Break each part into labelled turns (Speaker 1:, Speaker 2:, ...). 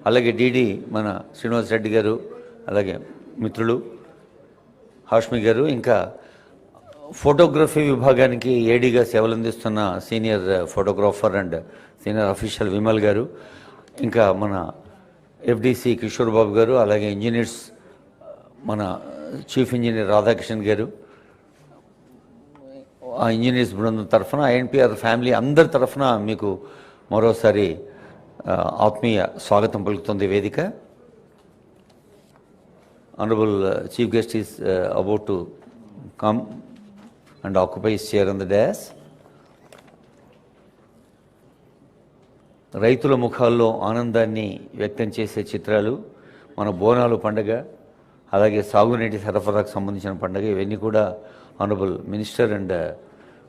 Speaker 1: అలాగే డీడీ మన శ్రీనివాస్ రెడ్డి గారు, అలాగే మిత్రులు హాష్మి గారు, ఇంకా ఫోటోగ్రఫీ విభాగానికి ఏడీగా సేవలు అందిస్తున్న senior photographer and senior official Vimal గారు, ఇంకా మన ఎఫ్డిసి కిషోర్ బాబు గారు, అలాగే ఇంజనీర్స్ మన చీఫ్ ఇంజనీర్ రాధాకృష్ణన్ గారు, ఆ ఇంజనీర్స్ బృందం తరఫున ఐఎన్పిఆర్ ఫ్యామిలీ అందరి తరఫున మీకు మరోసారి ఆత్మీయ స్వాగతం పలుకుతుంది వేదిక. Honourable chief guest is about to come and occupy his chair on the dais. రైతుల ముఖాల్లో ఆనందాన్ని వ్యక్తం చేసే చిత్రాలు, మన బోనాలు పండుగ, అలాగే సాగునీటి సరఫరాకు సంబంధించిన పండుగ, ఇవన్నీ కూడా honourable minister and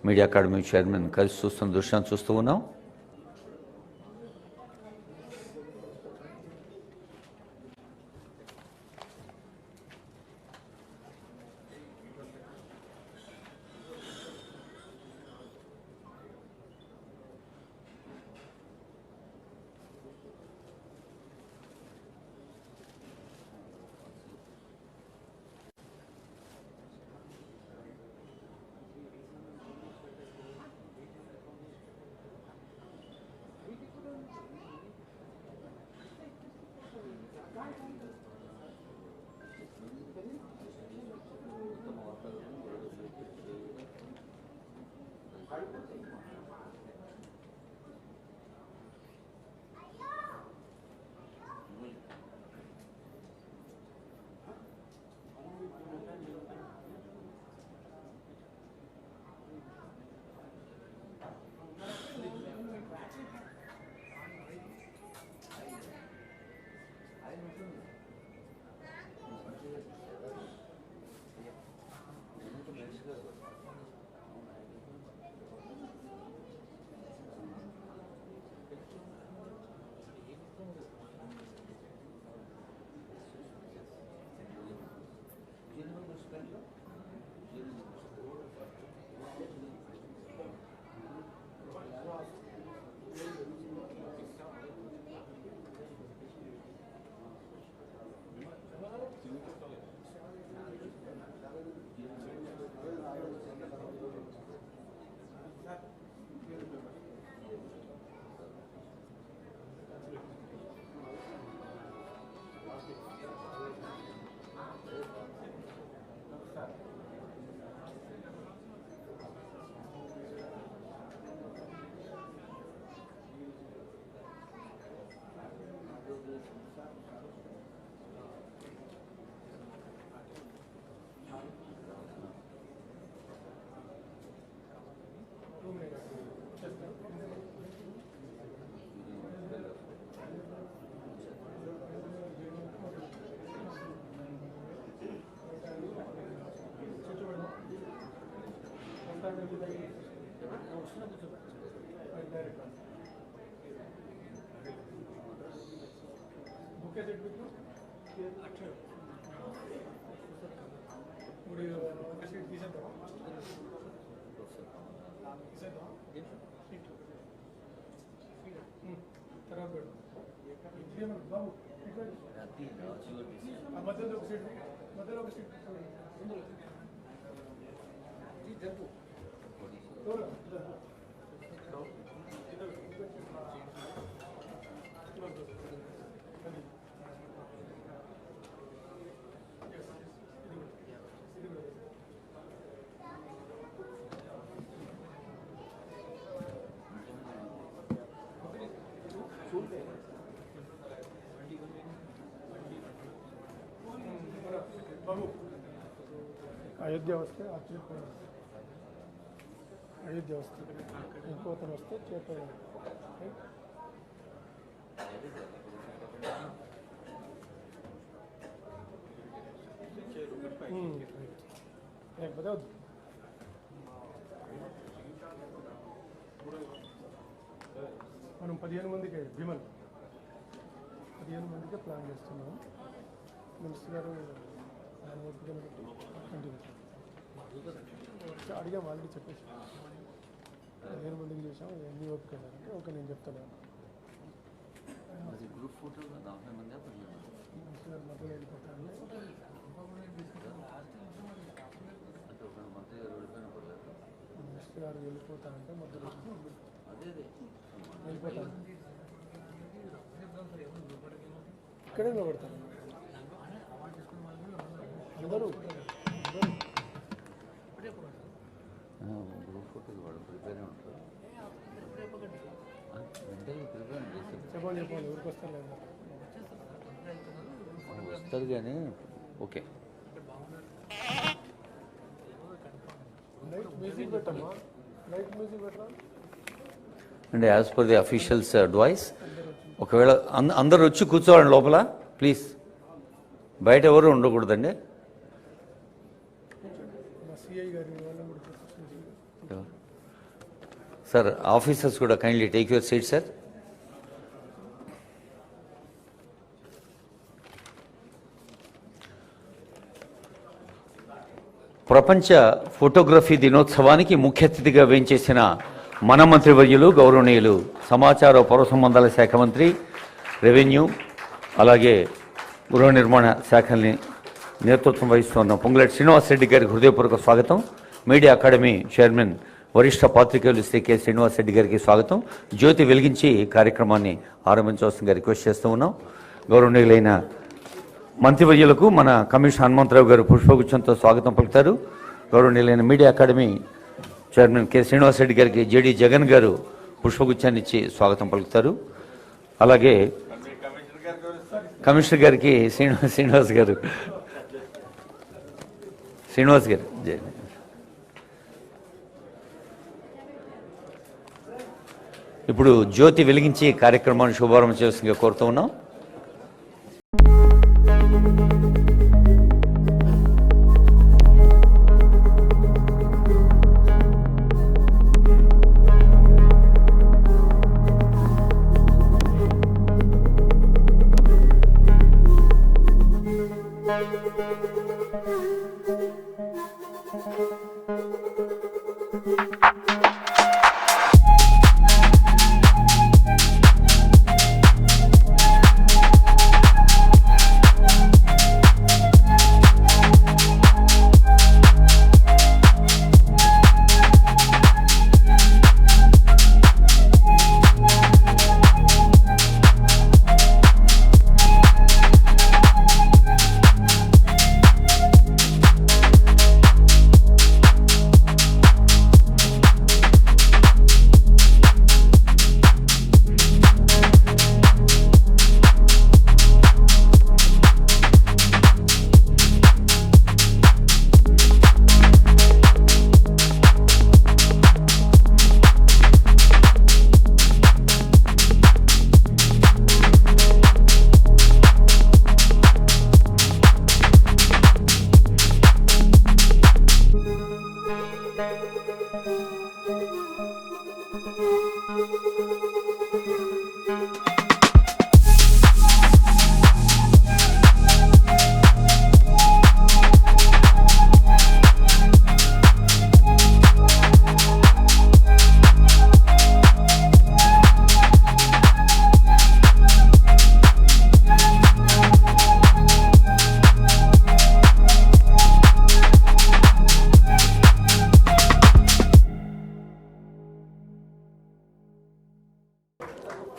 Speaker 1: media academy chairman కలిసి చూస్తున్న దృశ్యాన్ని చూస్తూ ఉన్నాం.
Speaker 2: అయోధ్య వస్తే అయోధ్య వస్తే ఇంకోతను వస్తే చేత లేకపోతే వద్దు. మనం 15 మందికి విమల్ 15 మందికి ప్లాన్ చేస్తున్నాం. మినిస్టర్ గారు దాని ఓపిక అడిగాం, ఆల్రెడీ చెప్పేసి 15 మందికి చేసాం. ఎన్ని ఓపిక అంటే ఓకే నేను చెప్తాను.
Speaker 1: గ్రూప్ ఫోటో
Speaker 2: గారు వెళ్ళిపోతా అంటే మధ్యలో వెళ్ళిపోతాను. ఇక్కడే నిలబడతాను. అందరూ చెప్పండి ఊరికి వస్తారు లేదా
Speaker 1: వస్తారు కానీ ఓకే.
Speaker 2: లైట్ మ్యూజిక్ పెట్టమ్మా, లైట్ మ్యూజిక్ పెట్టరా.
Speaker 1: And as per the officials advice, ఒకవేళ అందరు వచ్చి కూర్చోవాలండి లోపల ప్లీజ్, బయట ఎవరు ఉండకూడదండి.
Speaker 2: మా సిఐ గారి వాళ్ళని కూడా
Speaker 1: సార్ ఆఫీసర్స్ కూడా kindly take your seat sir. ప్రపంచ ఫోటోగ్రఫీ దినోత్సవానికి ముఖ్య అతిథిగా వేంచేసిన మన మంత్రివర్యులు గౌరవనీయులు సమాచార పౌర సంబంధాల శాఖ మంత్రి, రెవెన్యూ అలాగే గృహ నిర్మాణ శాఖల్ని నేతృత్వం వహిస్తున్న పొంగులేటి శ్రీనివాసరెడ్డి గారికి హృదయపూర్వక స్వాగతం. మీడియా అకాడమీ చైర్మన్ వరిష్ఠ పాత్రికేయులు శ్రీ కె శ్రీనివాసరెడ్డి గారికి స్వాగతం. జ్యోతి వెలిగించి కార్యక్రమాన్ని ఆరంభించవలసిందిగా రిక్వెస్ట్ చేస్తూ ఉన్నాం. గౌరవనీయులైన మంత్రివర్యులకు మన కమిషనర్ హనుమంతరావు గారు పుష్పగుచ్చంతో స్వాగతం పలుకుతారు. గౌరవనీయులైన media academy chairman K Srinivasa Reddy గారికి జేడి జగన్ గారు పుష్పగుచ్చాన్ని ఇచ్చి స్వాగతం పలుకుతారు. అలాగే కమిషనర్ గారికి శ్రీనివాస్ గారు ఇప్పుడు జ్యోతి వెలిగించి కార్యక్రమాన్ని శుభారంభం చేయాల్సిందిగా కోరుతూ ఉన్నాం.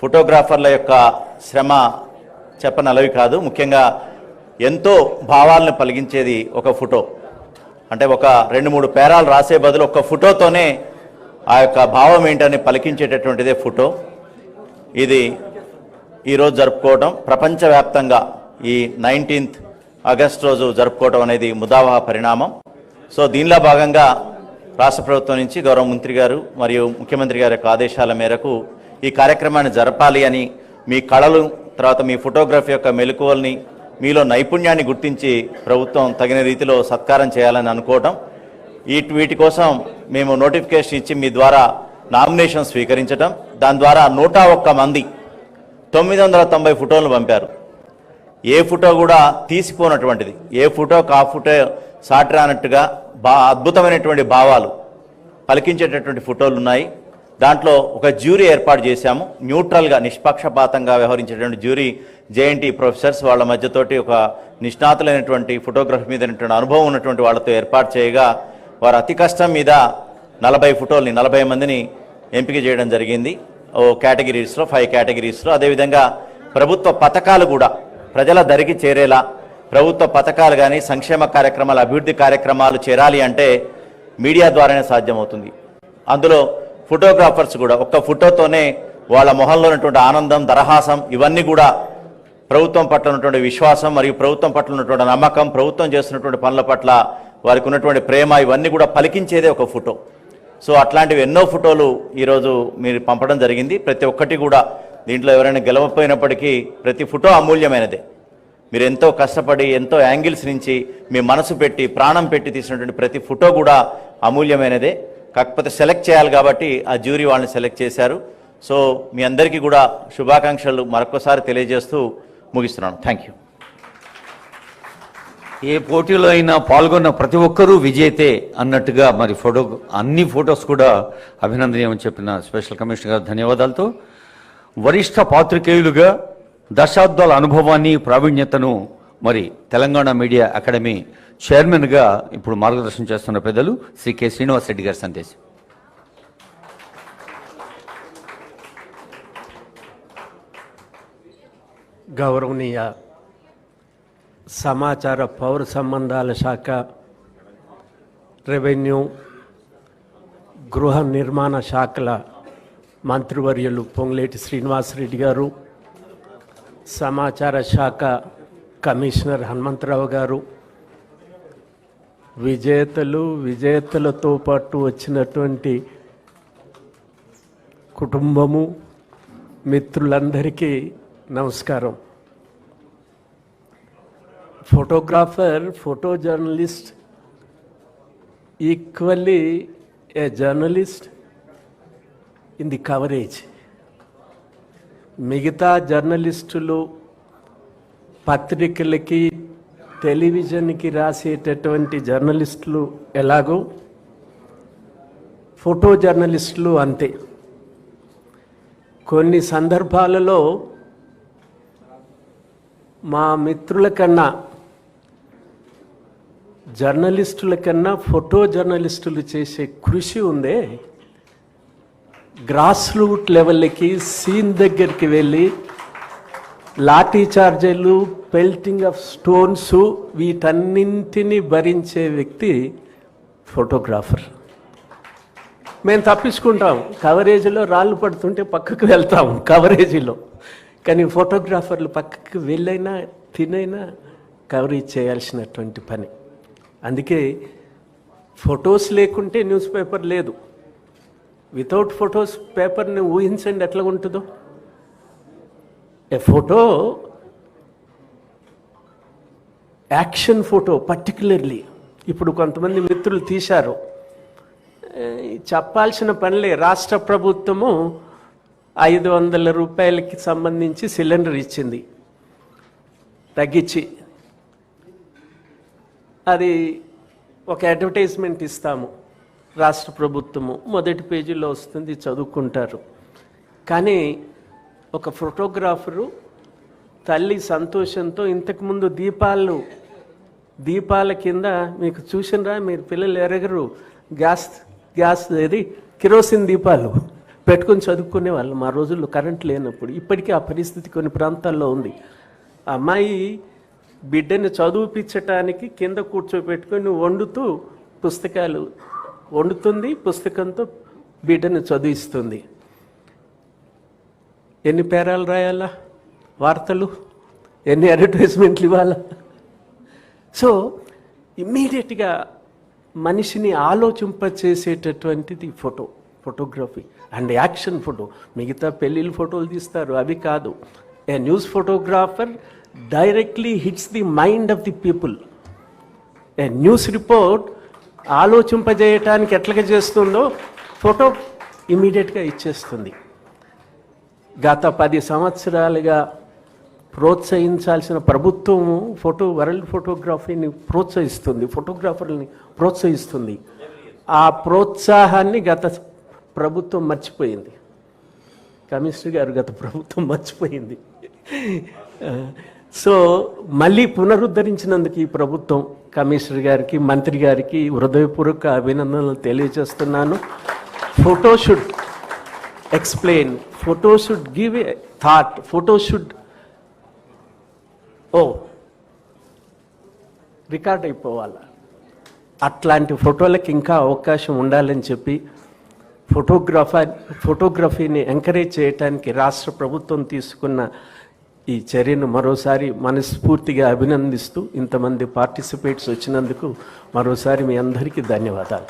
Speaker 3: ఫోటోగ్రాఫర్ల యొక్క శ్రమ చెప్పనలవి కాదు. ముఖ్యంగా ఎంతో భావాలను పలికించేది ఒక ఫోటో. అంటే ఒక 2-3 పేరాలు రాసే బదులు ఒక ఫోటోతోనే ఆ యొక్క భావం ఏంటని పలికించేటటువంటిదే ఫోటో. ఇది ఈరోజు జరుపుకోవడం ప్రపంచవ్యాప్తంగా ఈ 19th ఆగస్ట్ రోజు జరుపుకోవడం అనేది ముదావహ పరిణామం. సో దీనిలో భాగంగా రాష్ట్ర ప్రభుత్వం నుంచి గౌరవ మంత్రి గారు మరియు ముఖ్యమంత్రి గారి యొక్క ఆదేశాల మేరకు ఈ కార్యక్రమాన్ని జరపాలి అని మీ కళలు తర్వాత మీ ఫోటోగ్రఫీ యొక్క మెలకువల్ని మీలో నైపుణ్యాన్ని గుర్తించి ప్రభుత్వం తగిన రీతిలో సత్కారం చేయాలని అనుకోవటం. వీటి కోసం మేము నోటిఫికేషన్ ఇచ్చి మీ ద్వారా నామినేషన్ స్వీకరించడం, దాని ద్వారా 101 మంది 990 ఫోటోలను పంపారు. ఏ ఫోటో కూడా తీసిపోనటువంటిది, ఏ ఫోటోకి ఆ ఫోటో సాటి రానట్టుగా అద్భుతమైనటువంటి భావాలు పలికించేటటువంటి ఫోటోలు ఉన్నాయి. దాంట్లో ఒక జ్యూరీ ఏర్పాటు చేశాము. న్యూట్రల్గా నిష్పక్షపాతంగా వ్యవహరించేటువంటి జ్యూరీ జేఎన్టీ ప్రొఫెసర్స్ వాళ్ళ మధ్యతోటి ఒక నిష్ణాతులైనటువంటి ఫోటోగ్రఫీ మీద అనుభవం ఉన్నటువంటి వాళ్ళతో ఏర్పాటు చేయగా వారు అతి కష్టం మీద 40 ఫోటోల్ని 40 మందిని ఎంపిక చేయడం జరిగింది. ఓ కేటగిరీస్లో 5 కేటగిరీస్లో. అదేవిధంగా ప్రభుత్వ పథకాలు కూడా ప్రజల దరికి చేరేలా, ప్రభుత్వ పథకాలు కానీ సంక్షేమ కార్యక్రమాలు, అభివృద్ధి కార్యక్రమాలు చేరాలి అంటే మీడియా ద్వారానే సాధ్యమవుతుంది. అందులో ఫోటోగ్రాఫర్స్ కూడా ఒక్క ఫోటోతోనే వాళ్ళ మొహంలో ఉన్నటువంటి ఆనందం, దరహాసం ఇవన్నీ కూడా ప్రభుత్వం పట్ల ఉన్నటువంటి విశ్వాసం మరియు ప్రభుత్వం పట్ల ఉన్నటువంటి నమ్మకం, ప్రభుత్వం చేస్తున్నటువంటి పనుల పట్ల వారికి ఉన్నటువంటి ప్రేమ ఇవన్నీ కూడా పలికించేదే ఒక ఫోటో. సో అట్లాంటివి ఎన్నో ఫోటోలు ఈరోజు మీరు పంపడం జరిగింది. ప్రతి ఒక్కటి కూడా దీంట్లో ఎవరైనా గెలవకపోయినప్పటికీ ప్రతి ఫోటో అమూల్యమైనదే. మీరు ఎంతో కష్టపడి ఎంతో యాంగిల్స్ నుంచి మీ మనసు పెట్టి ప్రాణం పెట్టి తీసినటువంటి ప్రతి ఫోటో కూడా అమూల్యమైనదే. కాకపోతే సెలెక్ట్ చేయాలి కాబట్టి ఆ జ్యూరీ వాళ్ళని సెలెక్ట్ చేశారు. సో మీ అందరికీ కూడా శుభాకాంక్షలు మరొకసారి తెలియజేస్తూ ముగిస్తున్నాను. Thank you.
Speaker 1: ఏ పోటీలో అయినా పాల్గొన్న ప్రతి ఒక్కరూ విజేతే అన్నట్టుగా మరి అన్ని ఫొటోస్ కూడా అభినందనీయమని చెప్పిన స్పెషల్ కమిషనర్ గారు ధన్యవాదాలతో వరిష్ఠ పాత్రికేయులుగా దశాబ్దాల అనుభవాన్ని ప్రావీణ్యతను మరి తెలంగాణ మీడియా అకాడమీ చైర్మన్గా ఇప్పుడు మార్గదర్శనం చేస్తున్న పెద్దలు శ్రీ కె శ్రీనివాస్ రెడ్డి గారి సందేశం.
Speaker 4: గౌరవనీయ సమాచార పౌర సంబంధాల శాఖ, రెవెన్యూ, గృహ నిర్మాణ శాఖల మంత్రివర్యులు పొంగులేటి శ్రీనివాసరెడ్డి గారు, సమాచార శాఖ కమిషనర్ హనుమంతరావు గారు, విజేతలతో పాటు వచ్చినటువంటి కుటుంబము, మిత్రులందరికీ నమస్కారం. Photographer, photo journalist equally A journalist in the coverage. మిగతా జర్నలిస్టులు పత్రికలకి, టెలివిజన్కి రాసేటటువంటి జర్నలిస్టులు ఎలాగో ఫోటో జర్నలిస్టులు అంతే. కొన్ని సందర్భాలలో మా మిత్రుల కన్నా, జర్నలిస్టుల కన్నా ఫోటో జర్నలిస్టులు చేసే కృషి ఉందే, గ్రాస్ రూట్ లెవెల్కి సీన్ దగ్గరికి వెళ్ళి లాఠీ చార్జీలు, పెల్టింగ్ ఆఫ్ స్టోన్స్ వీటన్నింటినీ భరించే వ్యక్తి ఫోటోగ్రాఫర్. మేము తప్పించుకుంటాం, కవరేజీలో రాళ్ళు పడుతుంటే పక్కకు వెళ్తాం కవరేజీలో. కానీ ఫోటోగ్రాఫర్లు పక్కకు వెళ్ళైనా తినైనా కవరేజ్ చేయాల్సినటువంటి పని. అందుకే ఫొటోస్ లేకుంటే న్యూస్ పేపర్ లేదు. వితౌట్ ఫొటోస్ పేపర్ని ఊహించండి ఎట్లా ఉంటుందో. ఏ ఫోటో, యాక్షన్ ఫోటో పర్టికులర్లీ ఇప్పుడు కొంతమంది మిత్రులు తీశారు, చెప్పాల్సిన పనిలే. రాష్ట్ర ప్రభుత్వము 500 రూపాయలకి సంబంధించి సిలిండర్ ఇచ్చింది తగ్గించి. అది ఒక అడ్వర్టైజ్మెంట్ ఇస్తాము, రాష్ట్ర ప్రభుత్వము మొదటి పేజీలో వస్తుంది, చదువుకుంటారు. కానీ ఒక ఫోటోగ్రాఫరు తల్లి సంతోషంతో ఇంతకుముందు దీపాల కింద మీకు చూసినరా మీరు, పిల్లలు ఎరగరు, గ్యాస్ ఏది కిరోసిన్ దీపాలు పెట్టుకొని చదువుకునే వాళ్ళు మా రోజుల్లో, కరెంట్ లేనప్పుడు. ఇప్పటికీ ఆ పరిస్థితి కొన్ని ప్రాంతాల్లో ఉంది. అమ్మాయి బిడ్డని చదువుపించటానికి కింద కూర్చోబెట్టుకొని వండుతుంది, పుస్తకంతో బిడ్డను చదివిస్తుంది. ఎన్ని పేరాలు రాయాలా, వార్తలు ఎన్ని అడ్వర్టైజ్మెంట్లు ఇవ్వాలా? సో ఇమ్మీడియట్గా మనిషిని ఆలోచింపచేసేటటువంటిది ఫోటోగ్రఫీ అండ్ యాక్షన్ ఫోటో. మిగతా పెళ్ళిళ్ళ ఫోటోలు తీస్తారు, అవి కాదు. A news photographer directly hits the mind of the people. A news report ఆలోచింపజేయటానికి ఎట్లాగా చేస్తుందో ఫోటో ఇమీడియట్గా ఇచ్చేస్తుంది. గత 10 సంవత్సరాలుగా ప్రోత్సహించాల్సిన ప్రభుత్వము వరల్డ్ ఫోటోగ్రఫీని ప్రోత్సహిస్తుంది, ఫోటోగ్రాఫర్ని ప్రోత్సహిస్తుంది. ఆ ప్రోత్సాహాన్ని గత ప్రభుత్వం మర్చిపోయింది. కమిషనర్ గారు, గత ప్రభుత్వం మర్చిపోయింది. సో మళ్ళీ పునరుద్ధరించినందుకు ఈ ప్రభుత్వం కమిషనర్ గారికి మంత్రి గారికి హృదయపూర్వక అభినందనలు తెలియజేస్తున్నాను. Photo should explain, photo should give a thought, photo should record అయిపోవాలి. అట్లాంటి ఫోటోలకు ఇంకా అవకాశం ఉండాలని చెప్పి ఫోటోగ్రఫీని ఎంకరేజ్ చేయడానికి రాష్ట్ర ప్రభుత్వం తీసుకున్న ఈ చర్యను మరోసారి మనస్ఫూర్తిగా అభినందిస్తూ ఇంతమంది పార్టిసిపేట్స్ వచ్చినందుకు మరోసారి మీ అందరికీ ధన్యవాదాలు.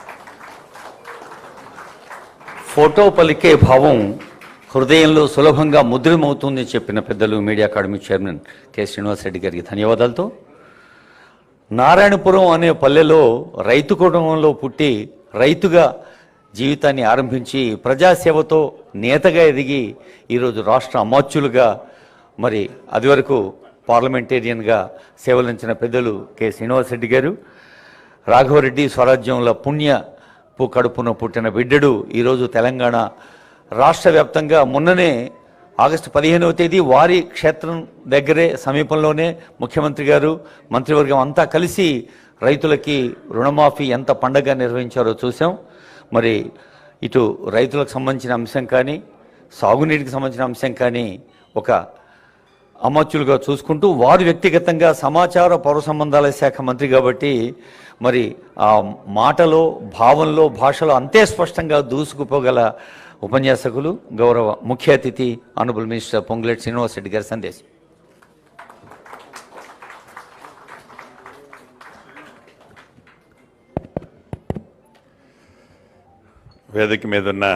Speaker 1: ఫోటో పలికే భావం హృదయంలో సులభంగా ముద్రమవుతుందని చెప్పిన పెద్దలు media academy chairman K Srinivasa Reddy గారికి ధన్యవాదాలతో, నారాయణపురం అనే పల్లెలో రైతు కుటుంబంలో పుట్టి రైతుగా జీవితాన్ని ఆరంభించి ప్రజాసేవతో నేతగా ఎదిగి ఈరోజు రాష్ట్ర అమాత్యులుగా, మరి అది వరకు పార్లమెంటేరియన్గా సేవలందించిన పెద్దలు కె శ్రీనివాసరెడ్డి గారు, రాఘవరెడ్డి స్వరాజ్యంలో పుణ్యపు కడుపున పుట్టిన బిడ్డడు ఈరోజు తెలంగాణ రాష్ట్ర వ్యాప్తంగా మొన్ననే ఆగస్టు 15వ తేదీ వారి క్షేత్రం దగ్గరే సమీపంలోనే ముఖ్యమంత్రి గారు మంత్రివర్గం అంతా కలిసి రైతులకి రుణమాఫీ ఎంత పండగ నిర్వహించారో చూసాం. మరి ఇటు రైతులకు సంబంధించిన అంశం కానీ సాగునీటికి సంబంధించిన అంశం కానీ ఒక అమాత్యులుగా చూసుకుంటూ వారు వ్యక్తిగతంగా సమాచార పౌర సంబంధాల శాఖ మంత్రి కాబట్టి మరి ఆ మాటలో భావంలో భాషలో అంతే స్పష్టంగా దూసుకుపోగల ఉపన్యాసకులు గౌరవ ముఖ్య అతిథి ఆనరబుల్ మినిస్టర్ పొంగులేటి శ్రీనివాసరెడ్డి గారి సందేశం.
Speaker 5: వేదిక మీద ఉన్న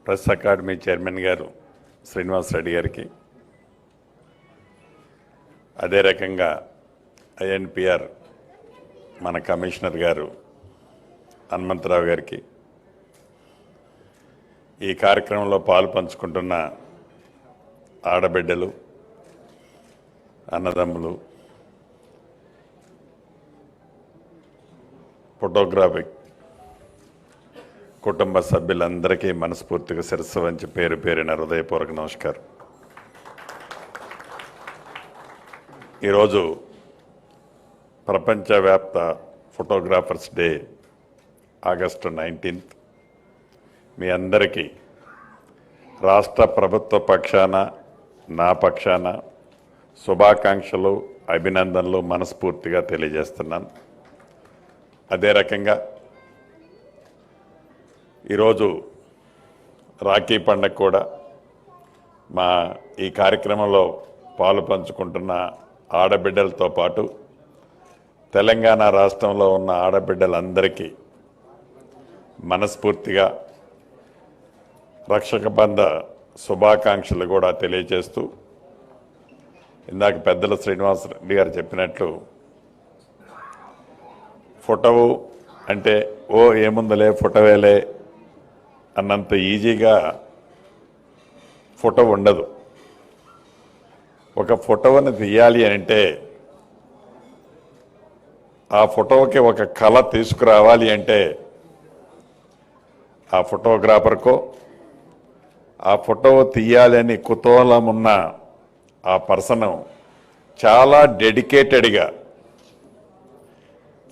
Speaker 5: ప్రెస్ అకాడమీ చైర్మన్ గారు శ్రీనివాసరెడ్డి గారికి, అదే రకంగా ఐఎన్పిఆర్ మన కమిషనర్ గారు హనుమంతరావు గారికి, ఈ కార్యక్రమంలో పాలు పంచుకుంటున్న ఆడబిడ్డలు, అన్నదమ్ములు, ఫోటోగ్రాఫిక్ కుటుంబ సభ్యులందరికీ మనస్ఫూర్తిగా శిరస్సు వంచి పేరు పేరిన హృదయపూర్వక నమస్కారం. ఈరోజు ప్రపంచవ్యాప్త ఫోటోగ్రాఫర్స్ డే, ఆగస్టు 19th. మీ అందరికీ రాష్ట్ర ప్రభుత్వ పక్షాన, నా పక్షాన శుభాకాంక్షలు, అభినందనలు మనస్ఫూర్తిగా తెలియజేస్తున్నాను. అదే రకంగా ఈరోజు రాఖీ పండగ కూడా మా ఈ కార్యక్రమంలో పాలు పంచుకుంటున్న ఆడబిడ్డలతో పాటు తెలంగాణ రాష్ట్రంలో ఉన్న ఆడబిడ్డలందరికీ మనస్ఫూర్తిగా రక్షక బంధ శుభాకాంక్షలు కూడా తెలియజేస్తూ, ఇందాక పెద్దలు శ్రీనివాసరెడ్డి గారు చెప్పినట్లు ఫోటో అంటే ఏముందలే ఫోటోవేలే అన్నంత ఈజీగా ఫోటో ఉండదు. ఒక ఫోటోని తీయాలి అంటే ఆ ఫోటోకి ఒక కళ తీసుకురావాలి అంటే ఆ ఫోటోగ్రాఫర్కో ఆ ఫోటో తీయాలని కుతూహలం ఉన్న ఆ పర్సన్ చాలా డెడికేటెడ్గా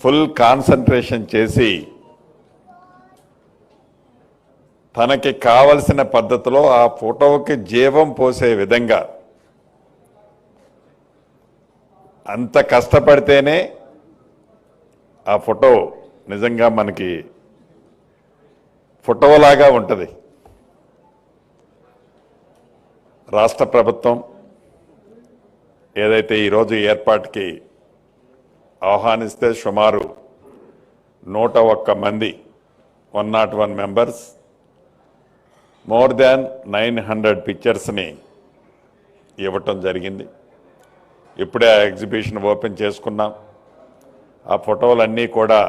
Speaker 5: ఫుల్ కాన్సన్ట్రేషన్ చేసి తనకి కావలసిన పద్ధతిలో ఆ ఫోటోకి జీవం పోసే విధంగా అంత కష్టపడితేనే ఆ ఫోటో నిజంగా మనకి ఫోటోలాగా ఉంటుంది. రాష్ట్ర ప్రభుత్వం ఏదైతే ఈరోజు ఏర్పాటుకి ఆహ్వానిస్తే సుమారు 101 మంది 101 మెంబర్స్, మోర్ దాన్ 900 పిక్చర్స్ని ఇవ్వటం జరిగింది. ఇప్పుడే ఆ ఎగ్జిబిషన్ ఓపెన్ చేసుకున్నాం. ఆ ఫోటోలన్నీ కూడా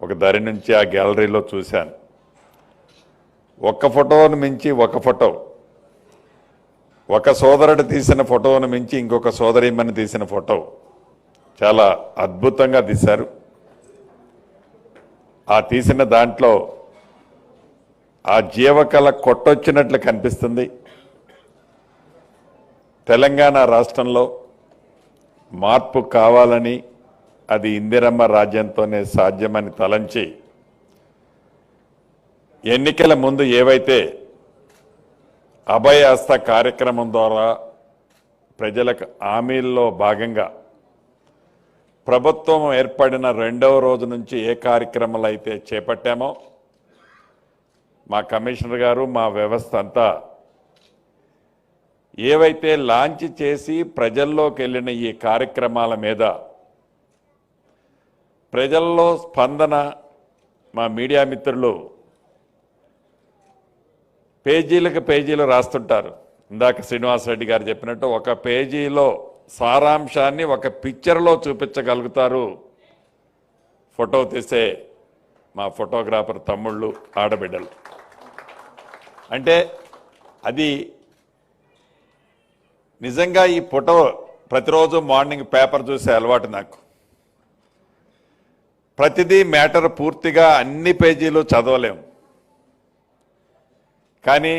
Speaker 5: ఒక దరి నుంచి ఆ గ్యాలరీలో చూశాను. ఒక్క ఫోటోను మించి ఒక ఫోటో, ఒక సోదరుడు తీసిన ఫోటోను మించి ఇంకొక సోదరీమణి తీసిన ఫోటో చాలా అద్భుతంగా తీశారు. ఆ తీసిన దాంట్లో ఆ జీవకళ కొట్టొచ్చినట్లు కనిపిస్తుంది. తెలంగాణ రాష్ట్రంలో మార్పు కావాలని అది ఇందిరమ్మ రాజ్యంతోనే సాధ్యమని తలంచి ఎన్నికల ముందు ఏవైతే అభయహస్త కార్యక్రమం ద్వారా ప్రజలకు హామీల్లో భాగంగా ప్రభుత్వం ఏర్పడిన 2వ రోజు నుంచి ఏ కార్యక్రమాలు అయితే చేపట్టామో మా కమిషనర్ గారు మా వ్యవస్థ అంతా ఏవైతే లాంచ్ చేసి ప్రజల్లోకి వెళ్ళిన ఈ కార్యక్రమాల మీద ప్రజల్లో స్పందన మా మీడియా మిత్రులు పేజీలకు పేజీలు రాస్తుంటారు. ఇందాక శ్రీనివాసరెడ్డి గారు చెప్పినట్టు ఒక పేజీలో సారాంశాన్ని ఒక పిక్చర్లో చూపించగలుగుతారు ఫోటో తీసే మా ఫోటోగ్రాఫర్ తమ్ముళ్ళు ఆడబిడ్డలు. అంటే అది నిజంగా ఈ ఫోటో ప్రతిరోజు మార్నింగ్ పేపర్ చూసే అలవాటు నాకు. ప్రతిదీ మ్యాటర్ పూర్తిగా అన్ని పేజీలు చదవలేం, కానీ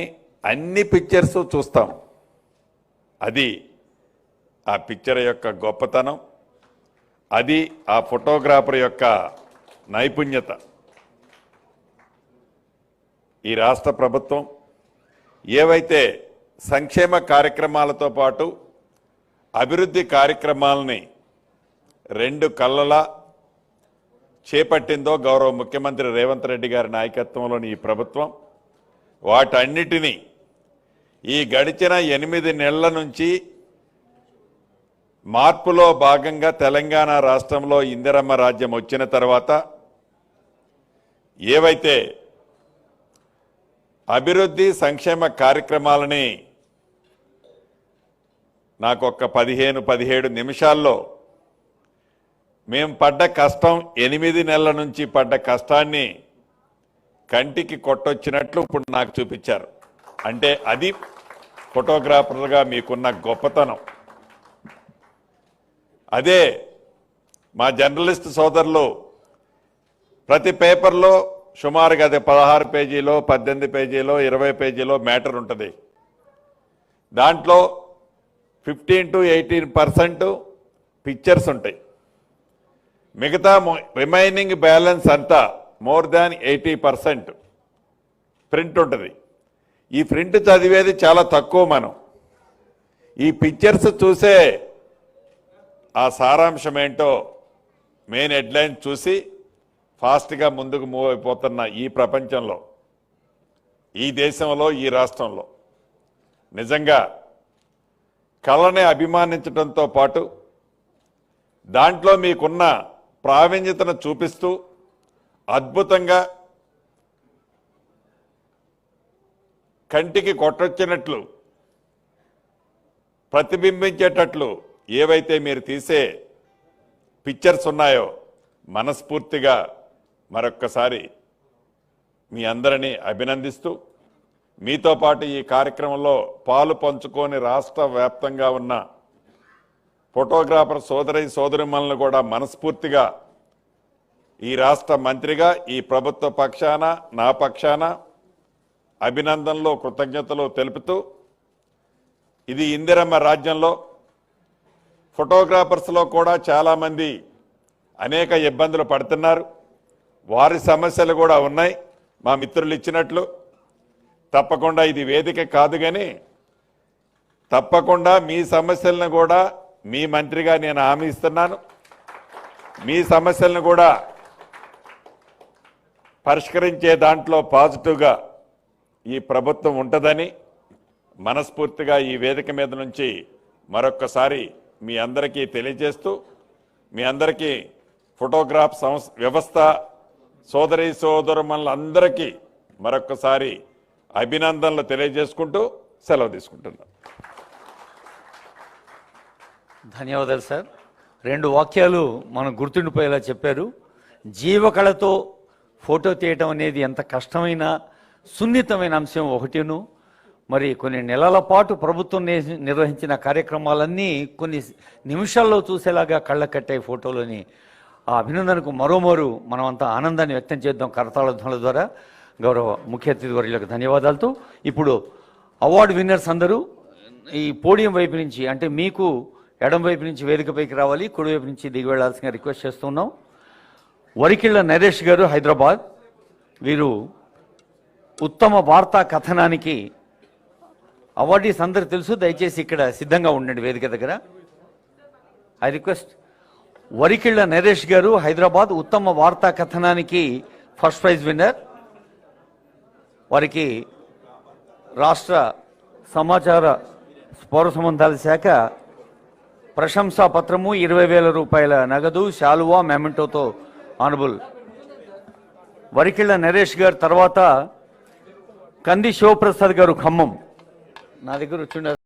Speaker 5: అన్ని పిక్చర్స్ చూస్తాం. అది ఆ పిక్చర్ యొక్క గొప్పతనం, అది ఆ ఫోటోగ్రాఫర్ యొక్క నైపుణ్యత. ఈ రాష్ట్ర ప్రభుత్వం ఏవైతే సంక్షేమ కార్యక్రమాలతో పాటు అభివృద్ధి కార్యక్రమాలని 2 కళ్ళలా చేపట్టిందో గౌరవ ముఖ్యమంత్రి రేవంత్ రెడ్డి గారి నాయకత్వంలోని ఈ ప్రభుత్వం వాటన్నిటినీ ఈ గడిచిన 8 నెలల నుంచి మార్పులో భాగంగా తెలంగాణ రాష్ట్రంలో ఇందిరమ్మ రాజ్యం వచ్చిన తర్వాత ఏవైతే అభివృద్ధి సంక్షేమ కార్యక్రమాలని నాకు ఒక 15-17 నిమిషాల్లో మేము పడ్డ కష్టం 8 నెలల నుంచి పడ్డ కష్టాన్ని కంటికి కొట్టొచ్చినట్లు ఇప్పుడు నాకు చూపించారు. అంటే అది ఫోటోగ్రాఫర్గా మీకున్న గొప్పతనం. అదే మా జర్నలిస్ట్ సోదరులు ప్రతి పేపర్లో సుమారుగా అదే 16 పేజీలో 18 పేజీలో 20 పేజీలో మ్యాటర్ ఉంటుంది. దాంట్లో 15 to 18% పిక్చర్స్ ఉంటాయి. మిగతా రిమైనింగ్ బ్యాలెన్స్ అంతా మోర్ దాన్ 80% ప్రింట్ ఉంటుంది. ఈ ప్రింట్ చదివేది చాలా తక్కువ. మనం ఈ పిక్చర్స్ చూసే ఆ సారాంశం ఏంటో మెయిన్ హెడ్లైన్ చూసి ఫాస్ట్గా ముందుకు మూవ్ అయిపోతున్న ఈ ప్రపంచంలో, ఈ దేశంలో, ఈ రాష్ట్రంలో నిజంగా కళని అభిమానించడంతో పాటు దాంట్లో మీకున్న ప్రావీణ్యతను చూపిస్తూ అద్భుతంగా కంటికి కొట్టొచ్చినట్లు ప్రతిబింబించేటట్లు ఏవైతే మీరు తీసే పిక్చర్స్ ఉన్నాయో మనస్ఫూర్తిగా మరొక్కసారి మీ అందరినీ అభినందిస్తూ మీతో పాటు ఈ కార్యక్రమంలో పాలు పంచుకొని రాష్ట్ర వ్యాప్తంగా ఉన్న ఫోటోగ్రాఫర్ సోదరిమణులను కూడా మనస్ఫూర్తిగా ఈ రాష్ట్ర మంత్రిగా ఈ ప్రభుత్వ పక్షాన నా పక్షాన అభినందనలు కృతజ్ఞతలు తెలుపుతూ ఇది ఇందిరమ్మ రాజ్యంలో ఫోటోగ్రాఫర్స్లో కూడా చాలామంది అనేక ఇబ్బందులు పడుతున్నారు. వారి సమస్యలు కూడా ఉన్నాయి. మా మిత్రులు ఇచ్చినట్లు తప్పకుండా ఇది వేదిక కాదు, కానీ తప్పకుండా మీ సమస్యలను కూడా మీ మంత్రిగా నేను హామీ ఇస్తున్నాను. మీ సమస్యలను కూడా పరిష్కరించే దాంట్లో పాజిటివ్గా ఈ ప్రభుత్వం ఉంటుందని మనస్ఫూర్తిగా ఈ వేదిక మీద నుంచి మరొక్కసారి మీ అందరికీ తెలియజేస్తూ, మీ అందరికీ ఫోటోగ్రాఫ్ వ్యవస్థ సోదరులందరికీ మరొక్కసారి అభినందనలు తెలియజేసుకుంటూ సెలవు తీసుకుంటున్నాను.
Speaker 1: ధన్యవాదాలు సార్. 2 వాక్యాలు మనం గుర్తుండిపోయేలా చెప్పారు. జీవకళతో ఫోటో తీయటం అనేది ఎంత కష్టమైన సున్నితమైన అంశం ఒకటిను. మరి కొన్ని నెలల పాటు ప్రభుత్వం నిర్వహించిన కార్యక్రమాలన్నీ కొన్ని నిమిషాల్లో చూసేలాగా కళ్ళ కట్టే ఫోటోలని ఆ అభినందనకు మరోమారు మనమంతా ఆనందాన్ని వ్యక్తం చేద్దాం కరతాళ ధ్వనుల ద్వారా. గౌరవ ముఖ్య అతిథి వర్యులకు ధన్యవాదాలతో ఇప్పుడు అవార్డు విన్నర్స్ అందరూ ఈ పోడియం వైపు నుంచి అంటే మీకు ఎడం వైపు నుంచి వేదికపైకి రావాలి, కుడివైపు నుంచి దిగి వెళ్లాల్సిందిగా రిక్వెస్ట్ చేస్తున్నాం. వరికిళ్ళ నరేష్ గారు హైదరాబాద్, వీరు ఉత్తమ వార్తా కథనానికి అవార్డీస్ అందరు తెలుసు, దయచేసి ఇక్కడ సిద్ధంగా ఉండండి వేదిక దగ్గర. ఐ రిక్వెస్ట్ వరికిళ్ళ నరేష్ గారు హైదరాబాద్, ఉత్తమ వార్తా కథనానికి ఫస్ట్ ప్రైజ్ విన్నర్. వారికి రాష్ట్ర సమాచార పౌర సంబంధాల శాఖ ప్రశంసా పత్రము, 20,000 రూపాయల నగదు, శాలువా, మెమెంటోతో ఆనబుల్ వరికిళ్ళ నరేష్ గారు. తర్వాత కంది శివప్రసాద్ గారు ఖమ్మం, నా దగ్గర వచ్చిండ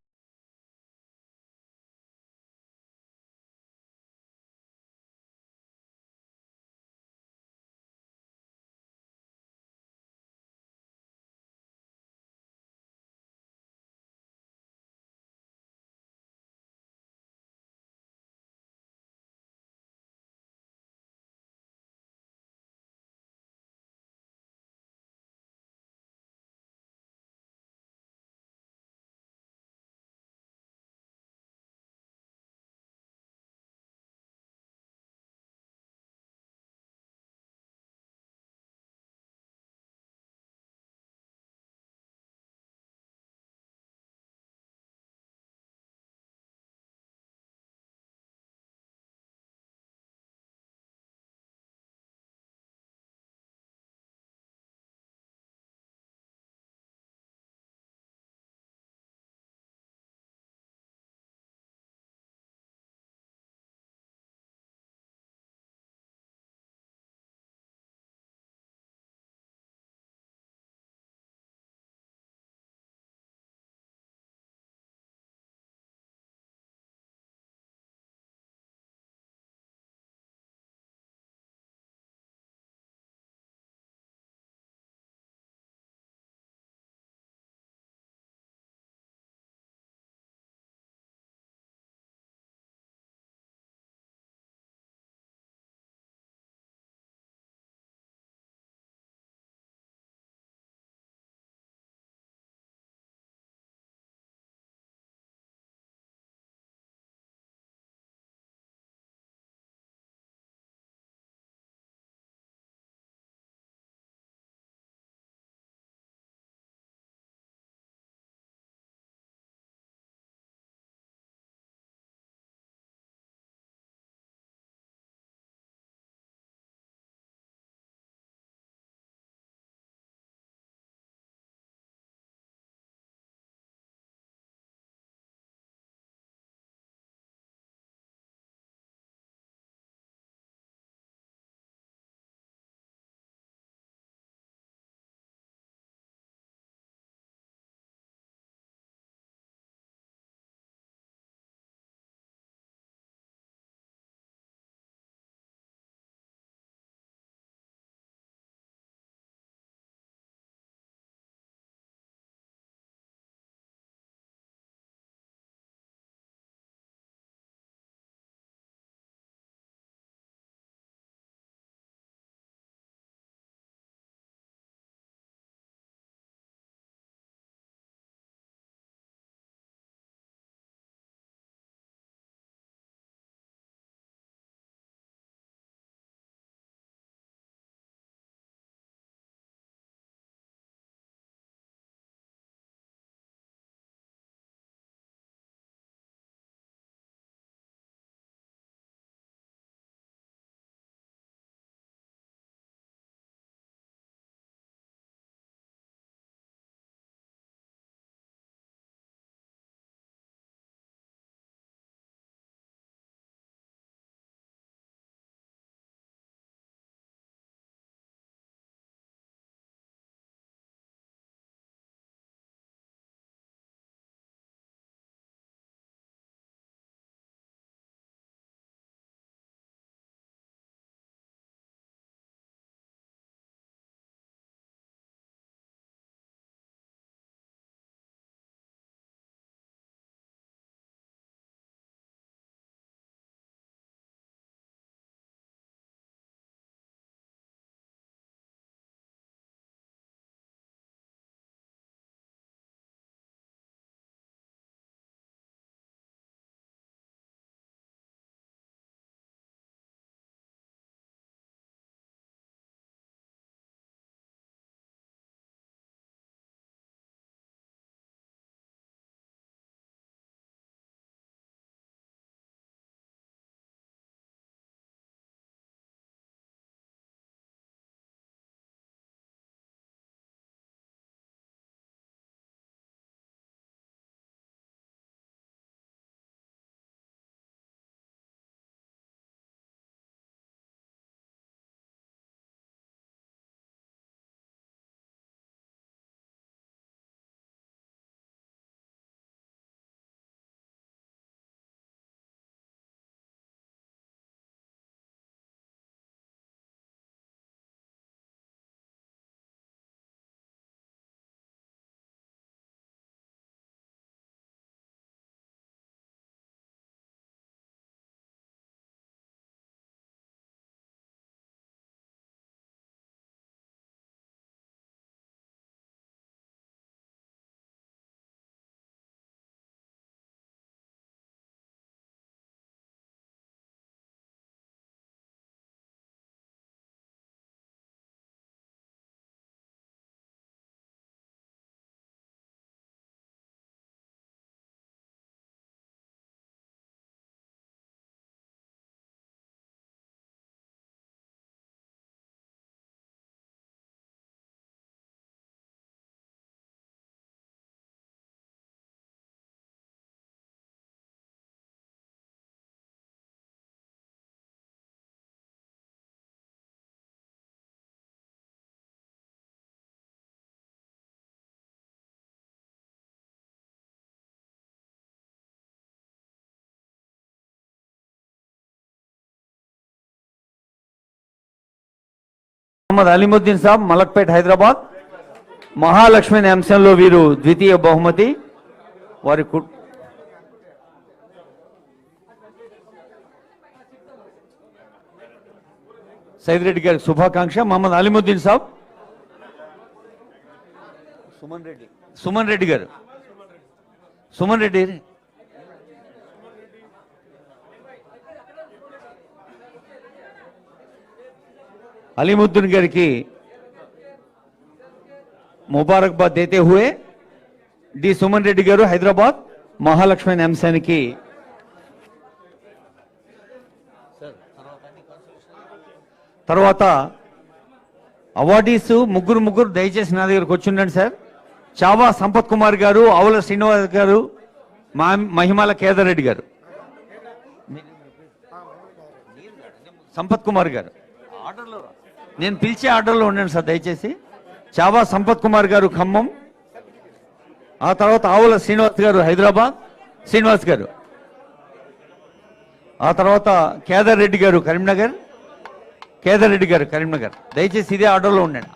Speaker 1: మొహమ్మద్ అలీముద్దీన్ సాబ్ మలక్పేట్ హైదరాబాద్. మహాలక్ష్మి అనే అంశంలో వీరు ద్వితీయ బహుమతి. వారి సైద్ రెడ్డి గారికి శుభాకాంక్ష. మహమ్మద్ అలీముద్దీన్ సాబ్. సుమన్ రెడ్డి గారు. సుమన్ రెడ్డి అలీముద్దీన్ గారికి ముబారక్బాద్ దేతే హుए. డి సుమన్ రెడ్డి గారు హైదరాబాద్ మహాలక్ష్మి అనే అంశానికి తర్వాత అవార్డీస్ ముగ్గురు దయచేసి నా దగ్గరకు వచ్చి ఉండండి సార్. చావా సంపత్ కుమార్ గారు, ఆవుల శ్రీనివాస్ గారు, మహిమాల కేదార్ రెడ్డి గారు. సంపత్ కుమార్ గారు నేను పిలిచే ఆర్డర్లో ఉండండి సార్ దయచేసి. చావా సంపత్ కుమార్ గారు ఖమ్మం, ఆ తర్వాత ఆవుల శ్రీనివాస్ గారు హైదరాబాద్, శ్రీనివాస్ గారు, ఆ తర్వాత కేదార్ రెడ్డి గారు కరీంనగర్, కేదార్ రెడ్డి గారు కరీంనగర్. దయచేసి ఇదే ఆర్డర్లో ఉండండి.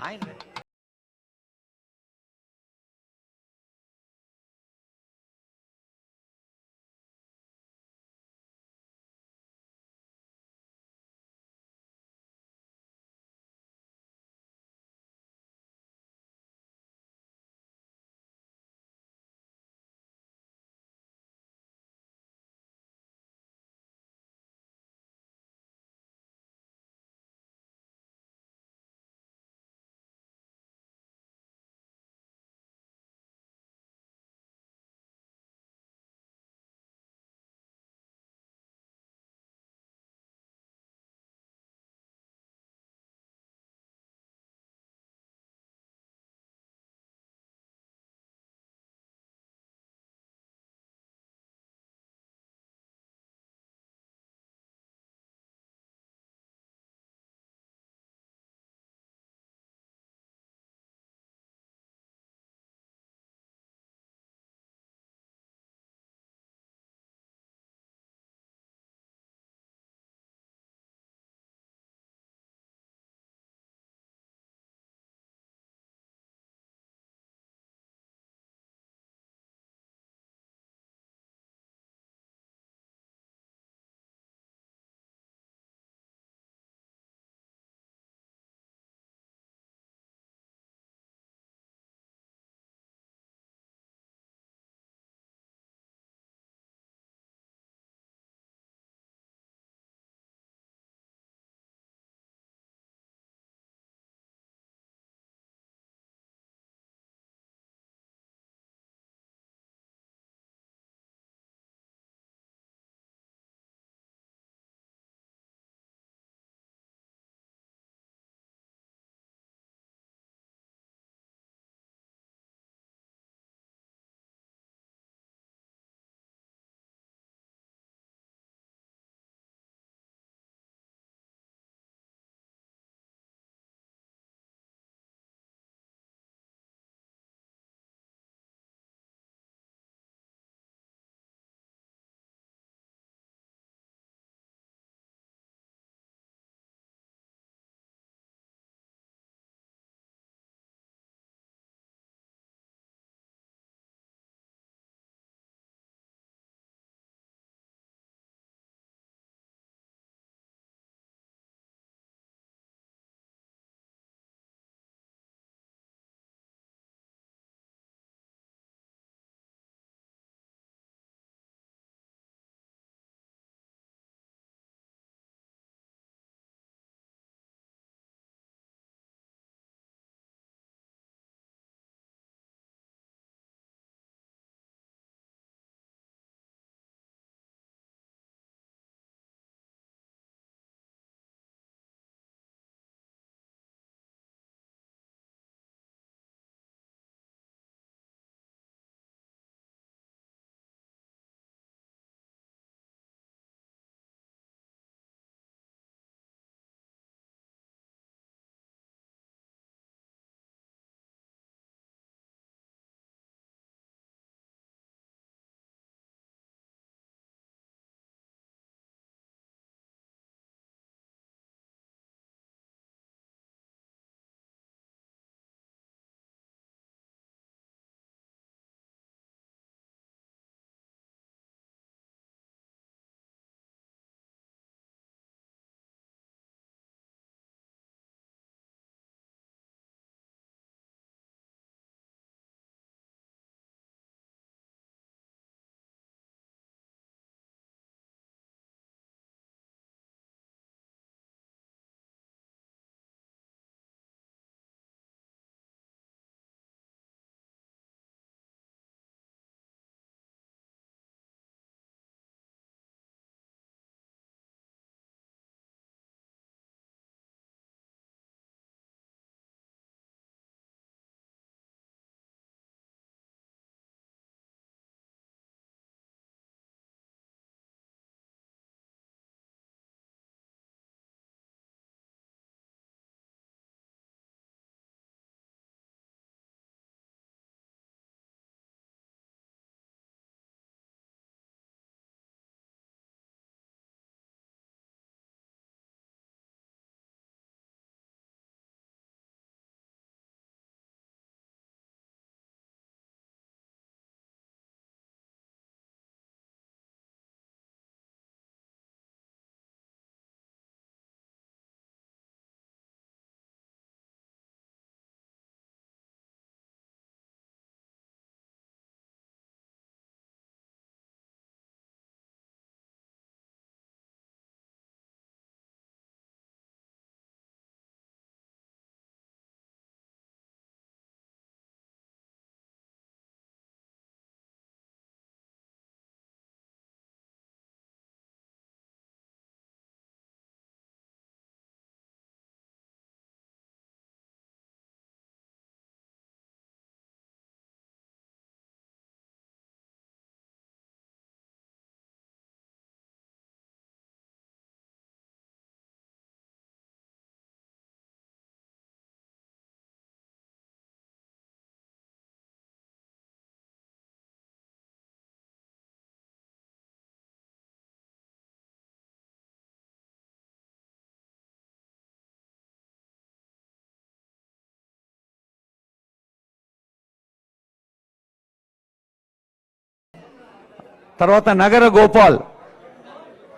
Speaker 1: తర్వాత నగర గోపాల్,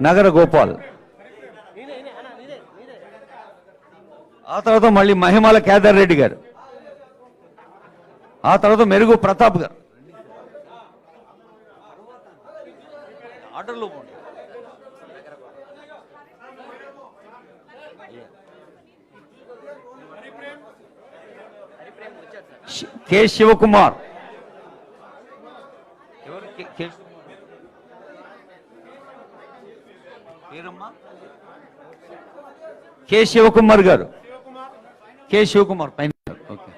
Speaker 1: నగర గోపాల్. ఆ తర్వాత మళ్ళీ మహిమాల కేదార్ రెడ్డి గారు, ఆ తర్వాత మెరుగు ప్రతాప్ గారు. ఆర్డర్లో కె శివకుమార్, కె శివకుమార్ గారు, కె శివకుమార్ పైన. ఓకే,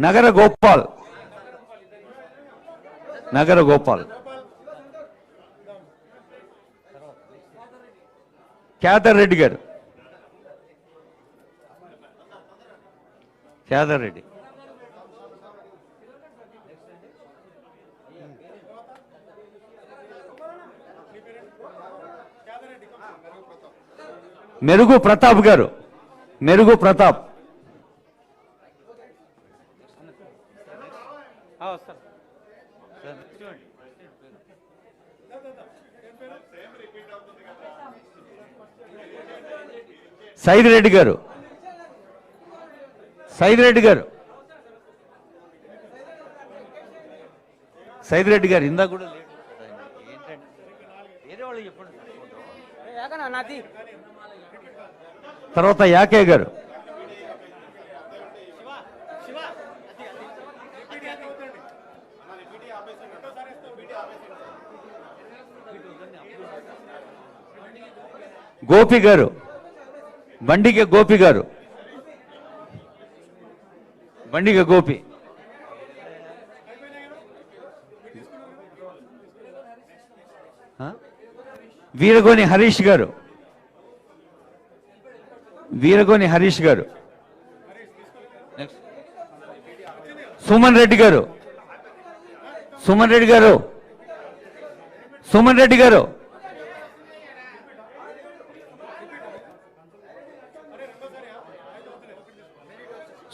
Speaker 1: నగర గోపాల్, నగర గోపాల్. కేదార్ రెడ్డి గారు, కేదార్ రెడ్డి. మెరుగు ప్రతాప్ గారు, మెరుగు ప్రతాప్. సైద్ రెడ్డి గారు, సైద్ రెడ్డి గారు, సైద్ రెడ్డి గారు. ఇందాక కూడా ఏంటంటే వేరే వాళ్ళు చెప్పండి. తర్వాత యాకే గారు, గోపి గారు, బండిగ గోపి గారు, బండిగ గోపి. వీరగోని హరీష్ గారు, వీరగోని హరీష్ గారు. సుమన్ రెడ్డి గారు, సుమన్ రెడ్డి గారు, సుమన్ రెడ్డి గారు.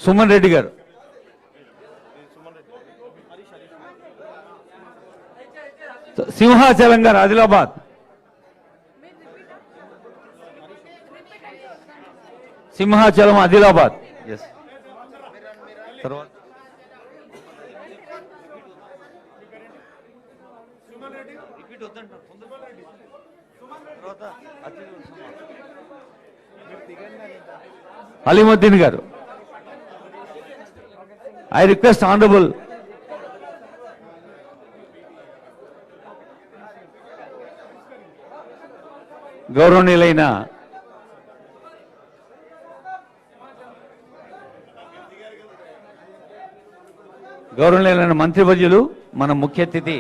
Speaker 1: సుమన్ రెడ్డి గారు. సింహాచలం గారు, ఆదిలాబాద్. సింహాచలం, ఆదిలాబాద్. తర్వాత అలీముద్దీన్ గారు. I request Honorable గౌరవనీయులైన మంత్రివర్యులు, మన ముఖ్య అతిథి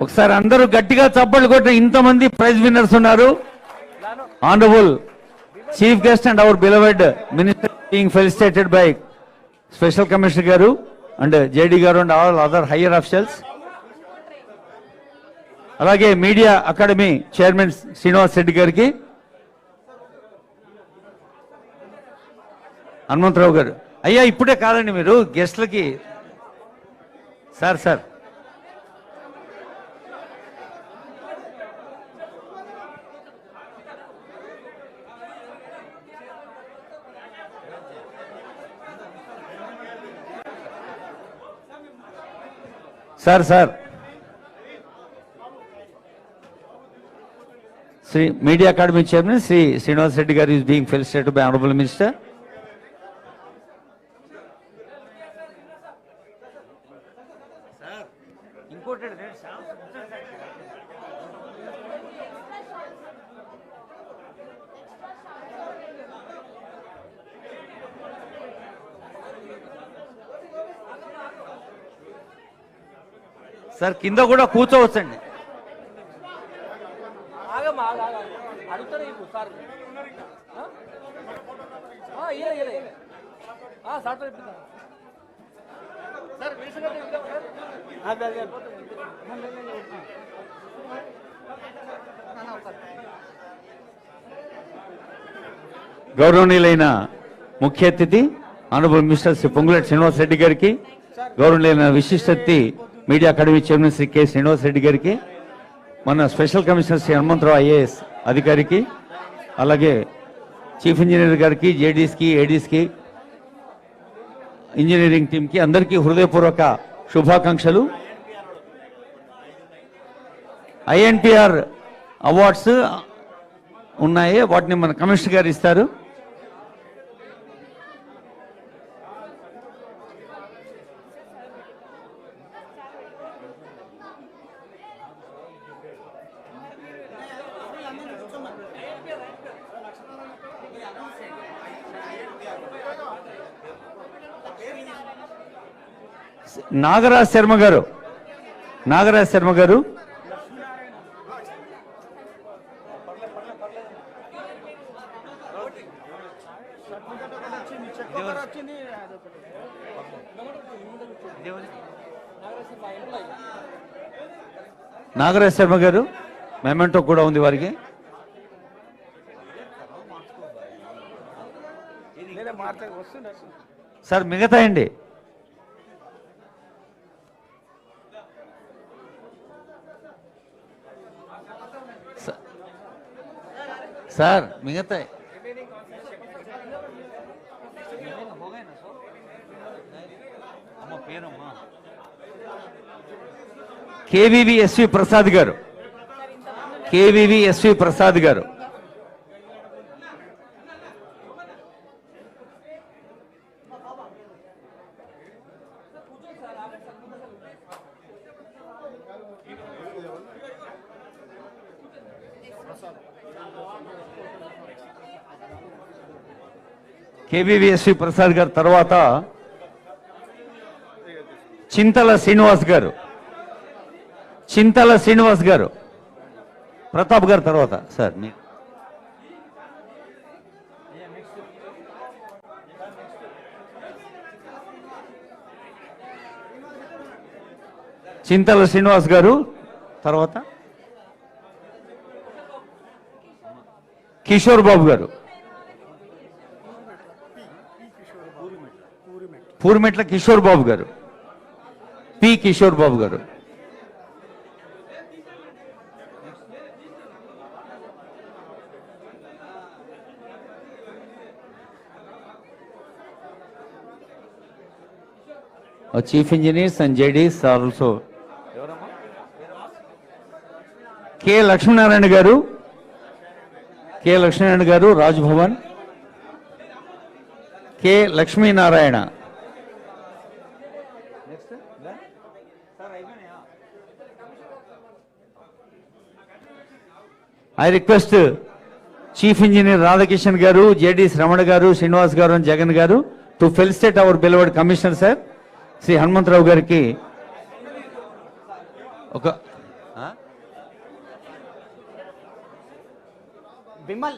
Speaker 1: ఒకసారి అందరూ గట్టిగా చప్పట్లు కొట్టిన ఇంతమంది ప్రైజ్ విన్నర్స్ ఉన్నారు. Honourable chief guest and our beloved minister being felicitated by special commissioner గారు అండ్ జేడీ గారు and all other higher officials. అలాగే media academy chairman Srinivas Reddy గారికి, హనుమంతరావు గారు. అయ్యా ఇప్పుడే కాదండి, మీరు గెస్ట్లకి. Sir sir sir sir Shri media academy chairman Shri Srinivas Reddy గారు is being felicitated by honourable minister. Sir కింద కూడా కూర్చోవచ్చండి. గౌరవనీయులైన ముఖ్య అతిథి ఆనరబుల్ మినిస్టర్ శ్రీ పొంగులేటి శ్రీనివాస్ రెడ్డి గారికి, గౌరవనీయులైన విశిష్ట అతిథి media academy chairman Shri K Srinivas Reddy గారికి, మన special commissioner Shri Hanumantharao IAS అధికారికి, అలాగే చీఫ్ ఇంజనీర్ గారికి, జేడీస్కి, ఏడీస్కి, ఇంజనీరింగ్ టీంకి అందరికీ హృదయపూర్వక శుభాకాంక్షలు. ఐఎన్పిఆర్ అవార్డ్స్ ఉన్నాయి, వాటిని మన కమిషనర్ గారు ఇస్తారు. నాగరాజ్ శర్మ గారు, నాగరాజ్ శర్మ గారు మెమెంటో కూడా ఉంది వారికి. సార్ మిగతా అండి సార్ మిగతా కేవీవీఎస్వి ప్రసాద్ గారు, కేవీవీఎస్వి ప్రసాద్ గారు, కేవీవీఎస్వి ప్రసాద్ గారు తర్వాత చింతల శ్రీనివాస్ గారు, ప్రతాప్ గారు తర్వాత. సార్ చింతల శ్రీనివాస్ గారు తర్వాత కిషోర్ బాబు గారు, పూర్మెట్ల కిషోర్ బాబు గారు, పి కిషోర్ బాబు గారు, chief engineers and JDs are also K Lakshminarayana గారు, Raj Bhavan, K Lakshminarayana. I request Chief Engineer Radhakishan garu, JD Ramana garu, Srinivas garu and Jagan garu to felicitate our beloved Commissioner sir, Sri Hanumantarao gariki. Okay.
Speaker 6: Bimal.